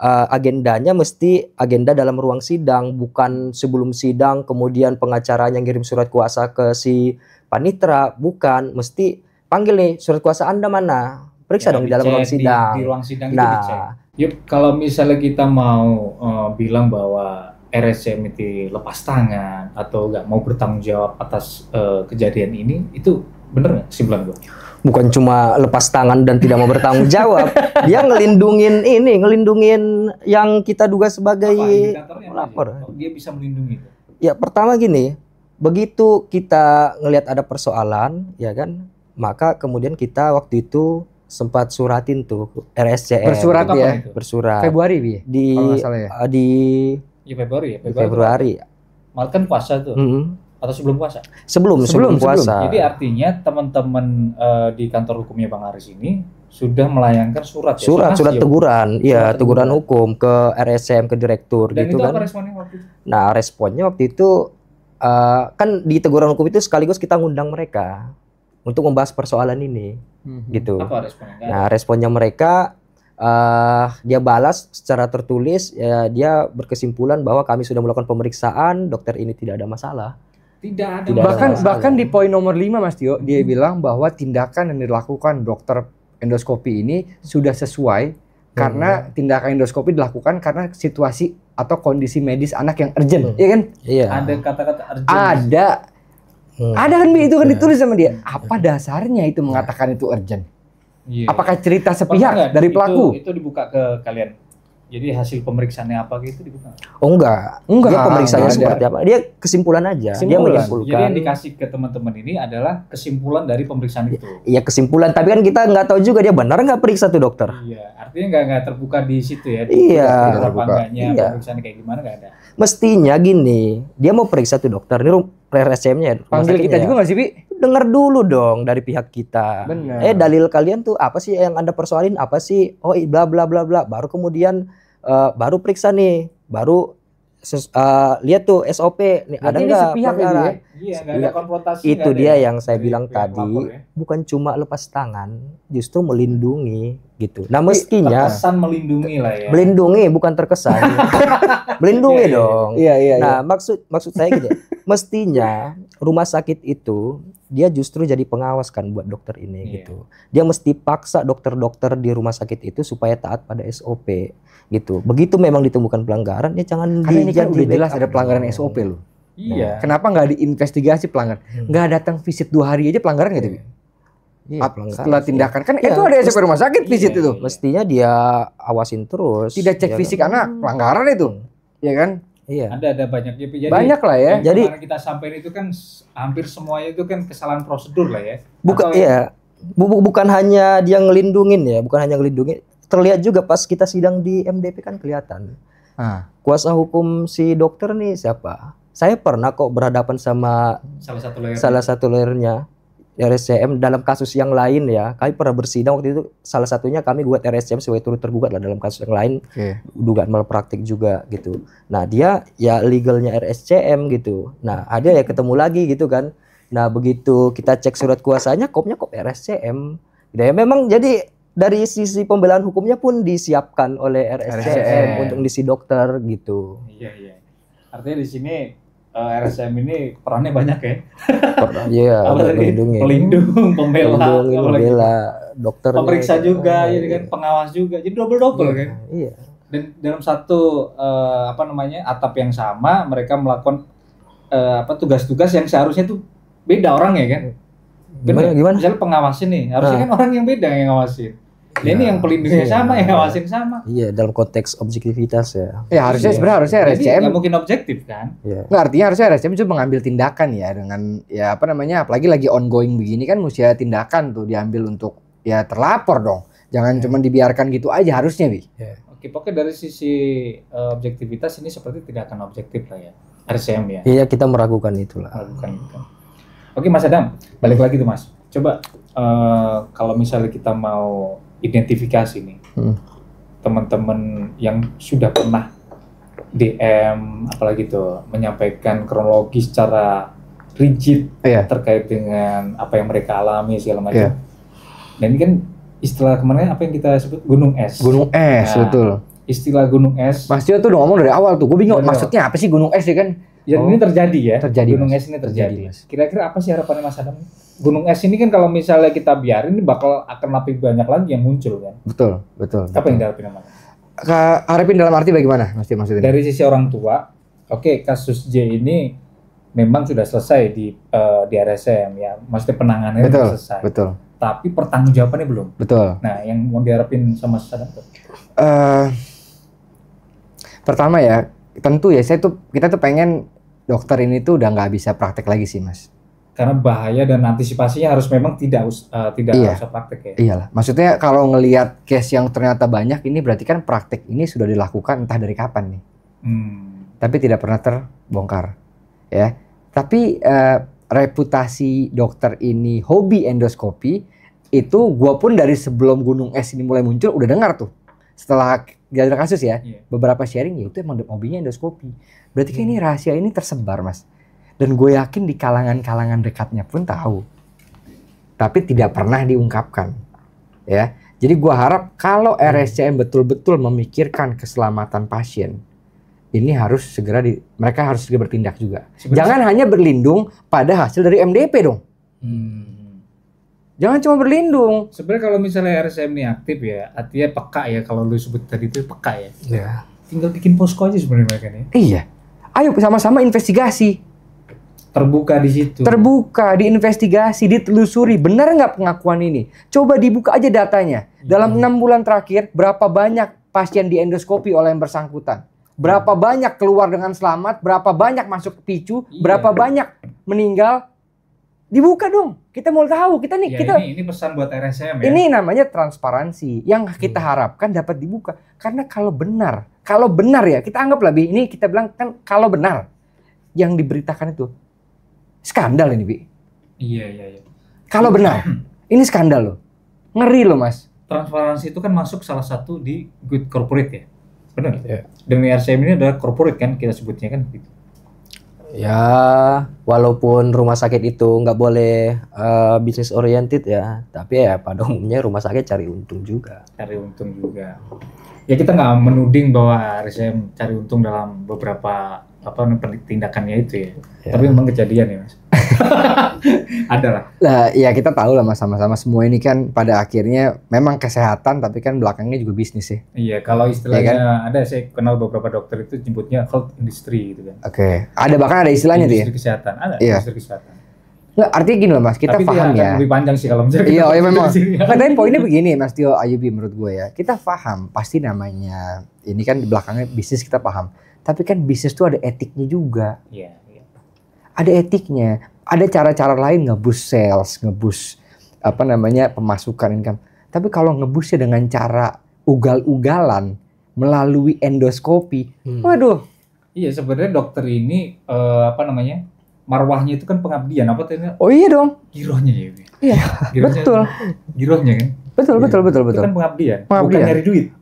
agendanya mesti agenda dalam ruang sidang, bukan sebelum sidang kemudian pengacaranya ngirim surat kuasa ke si panitera, bukan, mesti panggil nih surat kuasa Anda mana, periksa dong di dalam ruang sidang. Di ruang sidang itu dicek. Yuk, kalau misalnya kita mau bilang bahwa RSCM itu lepas tangan atau nggak mau bertanggung jawab atas kejadian ini, itu bener nggak kesimpulan gue? Bukan cuma lepas tangan dan tidak mau bertanggung jawab, dia ngelindungin yang kita duga sebagai pelapor. Dia bisa melindungi itu. Ya pertama gini, begitu kita ngelihat ada persoalan, ya kan, maka kemudian kita waktu itu sempat suratin tuh RSCM. Bersurat ya? Bersurat. Februari Bi? Di Februari. Malah kan puasa tuh. Atau sebelum puasa? Sebelum puasa. Jadi artinya teman-teman di kantor hukumnya Bang Aris ini sudah melayangkan surat teguran, teguran hukum ke RSCM, ke direktur. Dan gitu itu kan. apa responnya waktu itu? Nah, responnya waktu itu kan di teguran hukum itu sekaligus kita ngundang mereka untuk membahas persoalan ini, gitu. Apa responnya? Nah, responnya mereka dia balas secara tertulis, ya, dia berkesimpulan bahwa kami sudah melakukan pemeriksaan, dokter ini tidak ada masalah. Tidak ada bahkan di poin nomor 5 Mas Tio, dia bilang bahwa tindakan yang dilakukan dokter endoskopi ini sudah sesuai karena tindakan endoskopi dilakukan karena situasi atau kondisi medis anak yang urgent, ya kan? Iya. Ada kata-kata urgent. Ada kan itu kan ditulis sama dia. Apa dasarnya itu mengatakan itu urgent? Iya. Apakah cerita sepihak dari pelaku? Itu dibuka ke kalian. Jadi hasil pemeriksaannya apa gitu dibuka? Oh enggak. Dia pemeriksaannya seperti apa? Dia kesimpulan aja. Dia menyimpulkan. Jadi yang dikasih ke teman-teman ini adalah kesimpulan dari pemeriksaan itu. Iya, kesimpulan. Tapi kan kita nggak tahu juga dia benar nggak periksa tuh dokter. Iya, artinya nggak terbuka di situ ya. Iya. Pemeriksaannya kayak gimana nggak ada. Mestinya gini, dia mau periksa tuh dokter. Ini RSCM-nya. Panggil kita juga nggak sih, Bi? Dengar dulu dong dari pihak kita. Benar. Dalil kalian tuh apa sih yang Anda persoalin? Apa sih? Oh, bla bla bla bla. Baru kemudian baru periksa nih. Baru lihat tuh SOP nih, ada nggak pelanggaran? Iya, nggak ada konfrontasi. Itu dia yang saya bilang tadi, bukan cuma lepas tangan, justru melindungi gitu. Nah, mestinya terkesan melindungi lah ya. Melindungi bukan terkesan. Melindungi dong. Iya. Nah, maksud saya gini, mestinya rumah sakit itu dia justru jadi pengawas kan buat dokter ini gitu. Dia mesti paksa dokter-dokter di rumah sakit itu supaya taat pada SOP gitu. Begitu memang ditemukan pelanggaran, ya jangan karena ini kan udah jelas ada pelanggaran SOP loh. Iya. Kenapa nggak diinvestigasi pelanggaran? Nggak datang visit 2 hari aja pelanggaran gitu? Iya, setelah tindakan kan itu ada SOP rumah sakit visit itu. Mestinya dia awasin terus. Tidak cek fisik anak, pelanggaran itu. Iya kan? Iya. Ada banyak. Jadi, banyak lah ya. Jadi kita sampaikan itu kan hampir semuanya itu kan kesalahan prosedur lah ya. Bukan hanya dia ngelindungin ya, bukan hanya ngelindungin. Terlihat juga pas kita sidang di MDP kan kelihatan. Kuasa hukum si dokter nih siapa? Saya pernah kok berhadapan sama salah satu lawyernya RSCM dalam kasus yang lain ya. Kami pernah bersidang waktu itu, salah satunya kami gugat RSCM sebagai turut tergugat lah dalam kasus yang lain. Dugaan malpraktik juga gitu. Nah, dia ya legalnya RSCM gitu. Nah, ada ya ketemu lagi gitu kan. Nah, begitu kita cek surat kuasanya, kopnya kop RSCM. Ya memang jadi dari sisi pembelaan hukumnya pun disiapkan oleh RSCM untuk ngisi dokter gitu. Iya. Artinya di sini RSCM ini perannya banyak ya. Iya, pelindung, pembela, dokter, pemeriksa juga, jadi kan pengawas juga, jadi double kan. Iya. Dan dalam satu atap yang sama mereka melakukan tugas-tugas yang seharusnya tuh beda orang ya kan. Gimana? Misalnya pengawasin nih, harusnya kan orang yang beda yang ngawasin. Ini yang pelindungnya sama, yang ngawasin sama. Iya, dalam konteks objektivitas ya. Ya harusnya sebenarnya RSCM nggak mungkin objektif kan? Iya. Nggak, artinya harusnya RSCM itu mengambil tindakan ya dengan ya apalagi lagi ongoing begini kan mesti ada tindakan tuh diambil untuk ya terlapor dong. Jangan cuma dibiarkan gitu aja harusnya, Bi. Oke, pokoknya dari sisi objektivitas ini seperti tidak akan objektif lah ya. RSCM ya. Iya, kita meragukan itulah. Oke, Mas Adam, balik lagi tuh Mas. Coba kalau misalnya kita mau identifikasi nih teman-teman yang sudah pernah DM apalagi tuh menyampaikan kronologi secara rigid terkait dengan apa yang mereka alami segala macam. Dan ini kan istilah kemarin apa yang kita sebut gunung es. Gunung es, betul. istilah gunung es. Mas Tio tuh udah ngomong dari awal tuh. Gue bingung Dari maksudnya apa sih gunung es ya kan? Ya ini terjadi ya. Terjadi, gunung Mas. es ini terjadi. Mas. Kira-kira apa sih harapannya Mas Adam? Gunung es ini kan kalau misalnya kita biarin ini bakal akan lebih banyak lagi yang muncul kan. Betul. Apa yang diharapin sama? Harapin dalam arti bagaimana Mas Tio maksudnya? Dari sisi orang tua, oke, kasus J ini memang sudah selesai di RSCM ya. Maksudnya penanganannya sudah selesai. Betul. Tapi pertanggungjawabannya belum. Betul. Nah, yang mau diharapin sama Mas Adam tuh? Pertama ya, tentu ya kita tuh pengen dokter ini tuh udah nggak bisa praktek lagi sih Mas. Karena bahaya dan antisipasinya harus memang tidak usah praktek ya. Iyalah, maksudnya kalau ngelihat case yang ternyata banyak ini berarti kan praktek ini sudah dilakukan entah dari kapan nih. Tapi tidak pernah terbongkar, ya. Tapi reputasi dokter ini hobi endoskopi itu gua pun dari sebelum gunung es ini mulai muncul udah dengar tuh. Setelah gak ada kasus ya, beberapa sharing ya itu emang hobinya endoskopi. Berarti kan ini rahasia ini tersebar Mas. Dan gue yakin di kalangan-kalangan dekatnya pun tahu. Tapi tidak pernah diungkapkan. Ya. Jadi gue harap kalau RSCM betul-betul memikirkan keselamatan pasien, ini harus mereka harus segera bertindak juga. Jangan hanya berlindung pada hasil dari MDP dong. Jangan cuma berlindung. Sebenarnya kalau misalnya RSCM ini aktif ya, artinya peka ya, kalau lu sebut tadi itu peka ya. Iya. Tinggal bikin posko aja sebenarnya mereka nih. Iya. Ayo sama-sama investigasi. Terbuka di situ. Terbuka, diinvestigasi, ditelusuri. Benar nggak pengakuan ini? Coba dibuka aja datanya. Dalam 6 bulan terakhir, berapa banyak pasien di endoskopi oleh yang bersangkutan? Berapa banyak keluar dengan selamat? Berapa banyak masuk ke PICU? Berapa banyak meninggal? Dibuka dong. Kita mau tahu. Ini pesan buat RSCM ya. Ini namanya transparansi yang kita harapkan dapat dibuka. Karena kalau benar ya, kita anggap lebih ini kita bilang kan kalau benar yang diberitakan itu skandal ini, Bi. Iya. Kalau benar, ini skandal loh. Ngeri loh, Mas. Transparansi itu kan masuk salah satu di good corporate ya. Benar? Ya. Dan RSCM ini adalah corporate kan kita sebutnya kan gitu. Ya, walaupun rumah sakit itu nggak boleh bisnis oriented ya, tapi ya pada umumnya rumah sakit cari untung juga. Ya kita nggak menuding bahwa RSCM cari untung dalam beberapa tindakannya itu ya. Tapi memang kejadian ya Mas. Ada lah. Nah, ya kita tahu lah Mas, sama-sama semua ini kan pada akhirnya memang kesehatan tapi kan belakangnya juga bisnis ya. Iya, kalau istilahnya ada saya kenal beberapa dokter itu nyebutnya health industry gitu kan. Oke. Bahkan ada istilahnya tuh ya. Industri kesehatan. Ada industri kesehatan. Nggak, artinya gini loh Mas, kita tapi paham ya. Lebih panjang sih kalau misalnya. Iya, memang. Tapi poinnya begini Mas Tio Ayubi menurut gue ya. Kita paham pasti namanya ini kan di belakangnya bisnis kita paham. Tapi kan bisnis tuh ada etiknya juga. Iya. Ada etiknya. Ada cara-cara lain ngebus sales, ngebus pemasukan income. Tapi kalau ngebusnya dengan cara ugal-ugalan melalui endoskopi, waduh. Iya, sebenarnya dokter ini marwahnya itu kan pengabdian apa tadi? Oh iya dong. Girohnya ya. Iya, betul. Girohnya kan? Betul. Itu kan pengabdian. Bukan nyari duit.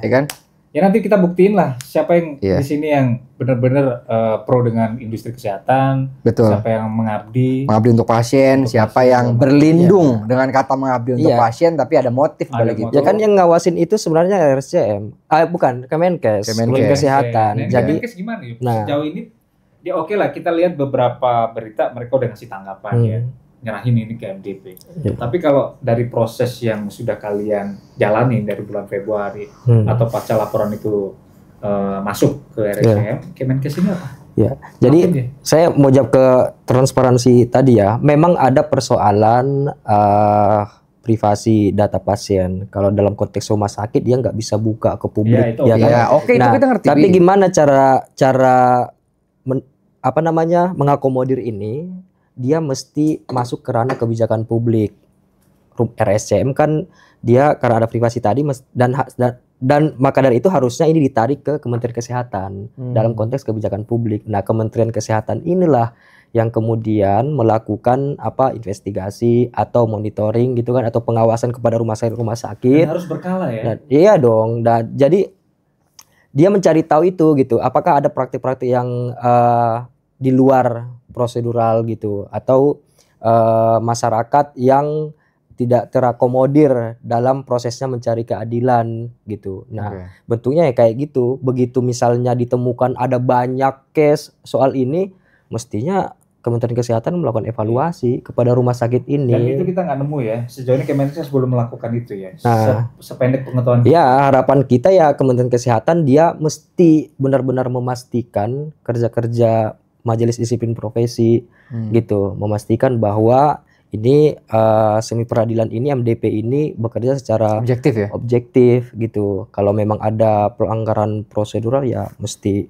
Ya kan? Ya nanti kita buktiin lah siapa yang di sini yang benar-benar pro dengan industri kesehatan. Betul. Siapa yang mengabdi untuk pasien, siapa yang berlindung dengan kata mengabdi untuk pasien tapi ada motif balik itu. Ya kan yang ngawasin itu sebenarnya RSCM. Bukan, Kemenkes. Kesehatan. Jadi Kemenkes gimana ya? Sejauh ini ya oke lah, kita lihat beberapa berita mereka udah ngasih tanggapan ya. Nyerahin ini ke MDP. Tapi kalau dari proses yang sudah kalian jalani dari bulan Februari atau pasca laporan itu masuk ke RSCM, Kemenkes ini apa? Ya, jadi saya mau jawab ke transparansi tadi ya. Memang ada persoalan privasi data pasien. Kalau dalam konteks rumah sakit dia nggak bisa buka ke publik. Ya, kan? Oke, itu kita ngerti. Tapi gimana cara mengakomodir ini? Dia mesti masuk ke ranah kebijakan publik. RSCM kan dia karena ada privasi tadi dan maka dari itu harusnya ini ditarik ke Kementerian Kesehatan dalam konteks kebijakan publik. Nah, Kementerian Kesehatan inilah yang kemudian melakukan investigasi atau monitoring gitu kan, atau pengawasan kepada rumah sakit. Dan harus berkala ya. Nah, iya dong. Jadi dia mencari tahu itu gitu. Apakah ada praktik-praktik yang di luar prosedural gitu, atau masyarakat yang tidak terakomodir dalam prosesnya mencari keadilan gitu. Nah, bentuknya ya kayak gitu. Begitu misalnya ditemukan ada banyak case soal ini, mestinya Kementerian Kesehatan melakukan evaluasi kepada rumah sakit ini. Dan itu kita nggak nemu ya. Sejauh ini Kemenkes belum melakukan itu ya. Sependek pengetahuan. Ya, harapan kita ya Kementerian Kesehatan dia mesti benar-benar memastikan kerja-kerja Majelis Disiplin Profesi gitu, memastikan bahwa ini semi peradilan ini MDP ini bekerja secara objektif ya. Objektif gitu. Kalau memang ada pelanggaran prosedural ya mesti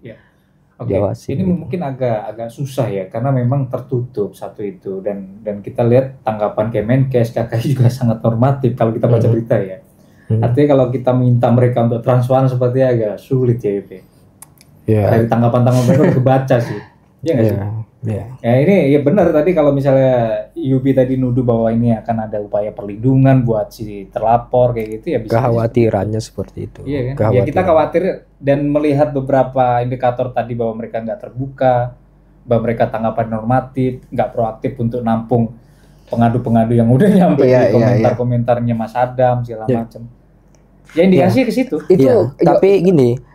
diawasi. Ini mungkin agak susah ya karena memang tertutup satu itu dan kita lihat tanggapan Kemenkes KKI juga sangat normatif kalau kita baca berita ya. Artinya kalau kita minta mereka untuk transparan sepertinya agak sulit ya itu. Dari tanggapan-tanggapan mereka udah kebaca sih. Iya nggak sih? Ya ini ya benar tadi kalau misalnya Yubi tadi nuduh bahwa ini akan ada upaya perlindungan buat si terlapor kayak gitu ya bisa. Kekhawatirannya seperti itu. Iya kan? Ya kita khawatir dan melihat beberapa indikator tadi bahwa mereka nggak terbuka, bahwa mereka tanggapan normatif, nggak proaktif untuk nampung pengadu-pengadu yang udah nyampe di komentar-komentarnya Mas Adam segala macam. Ya indikasi ke situ. Tapi gini.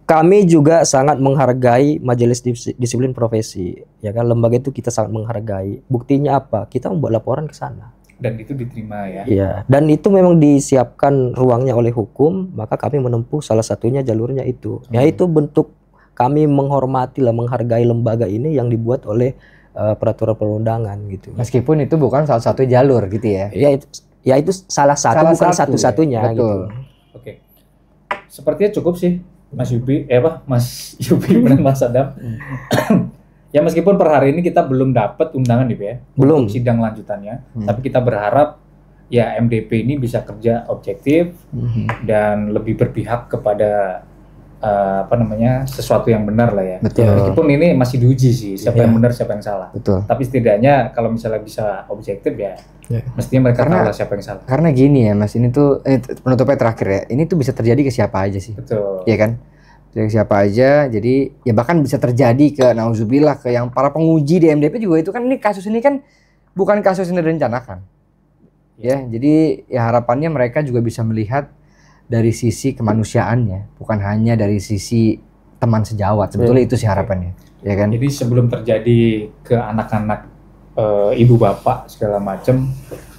Kami juga sangat menghargai Majelis Disiplin Profesi, ya kan, lembaga itu kita sangat menghargai. Buktinya apa? Kita membuat laporan ke sana. Dan itu diterima ya. Iya, dan itu memang disiapkan ruangnya oleh hukum, maka kami menempuh salah satunya jalurnya itu. Ya itu bentuk kami menghormati lah, menghargai lembaga ini yang dibuat oleh peraturan perundangan gitu. Meskipun itu bukan salah satu jalur gitu ya. Ya itu salah satu bukan satu-satunya gitu. Oke. Sepertinya cukup sih. Mas Yubi, Mas Yubi dan Mas Adam. Ya meskipun per hari ini kita belum dapat undangan nih ya, belum untuk sidang lanjutannya, tapi kita berharap ya MDP ini bisa kerja objektif dan lebih berpihak kepada sesuatu yang benar lah ya. Betul. Meskipun ini masih diuji sih, siapa yang benar siapa yang salah. Betul. Tapi setidaknya kalau misalnya bisa objektif ya, mestinya mereka tahu lah siapa yang salah. Karena gini ya Mas, ini tuh penutupnya terakhir ya, ini tuh bisa terjadi ke siapa aja sih. Betul. Iya kan? Ke siapa aja, jadi ya bahkan bisa terjadi ke nauzubillah ke yang para penguji di MDP juga itu kan ini kasus ini kan bukan kasus yang direncanakan. Ya, jadi ya harapannya mereka juga bisa melihat dari sisi kemanusiaannya, bukan hanya dari sisi teman sejawat. Sebetulnya itu sih harapannya, ya kan? Jadi sebelum terjadi ke anak-anak, ibu bapak segala macam,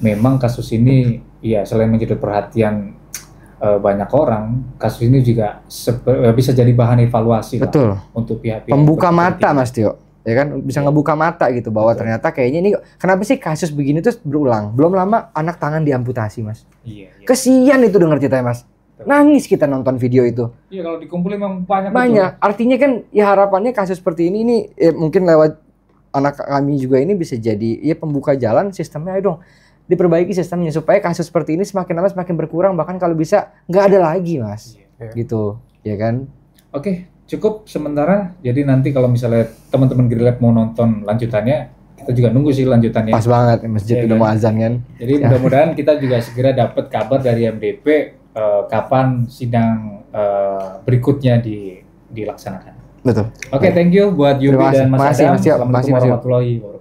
memang kasus ini ya selain menjadi perhatian banyak orang, kasus ini juga bisa jadi bahan evaluasi. Betul. Lah untuk pihak-pihak. Pembuka mata Mas Tio, ya kan? Bisa ngebuka mata gitu bahwa ternyata kayaknya ini kenapa sih kasus begini terus berulang? Belum lama anak tangan diamputasi Mas. Iya. Kesian itu denger ceritanya Mas. Nangis kita nonton video itu. Iya kalau dikumpulin memang banyak. Betul. Artinya kan ya harapannya kasus seperti ini mungkin lewat anak kami juga ini bisa jadi ya pembuka jalan sistemnya. Ayo dong diperbaiki sistemnya supaya kasus seperti ini semakin lama semakin berkurang, bahkan kalau bisa nggak ada lagi Mas. Gitu ya kan. Oke, cukup sementara. Jadi nanti kalau misalnya teman-teman Grilab mau nonton lanjutannya, kita juga nunggu sih lanjutannya. Pas banget masjid udah mau azan kan. Jadi mudah-mudahan kita juga segera dapat kabar dari MDP kapan sidang berikutnya dilaksanakan. Betul. Oke, thank you buat Yubi dan Mas Adam. Assalamualaikum warahmatullahi wabarakatuh.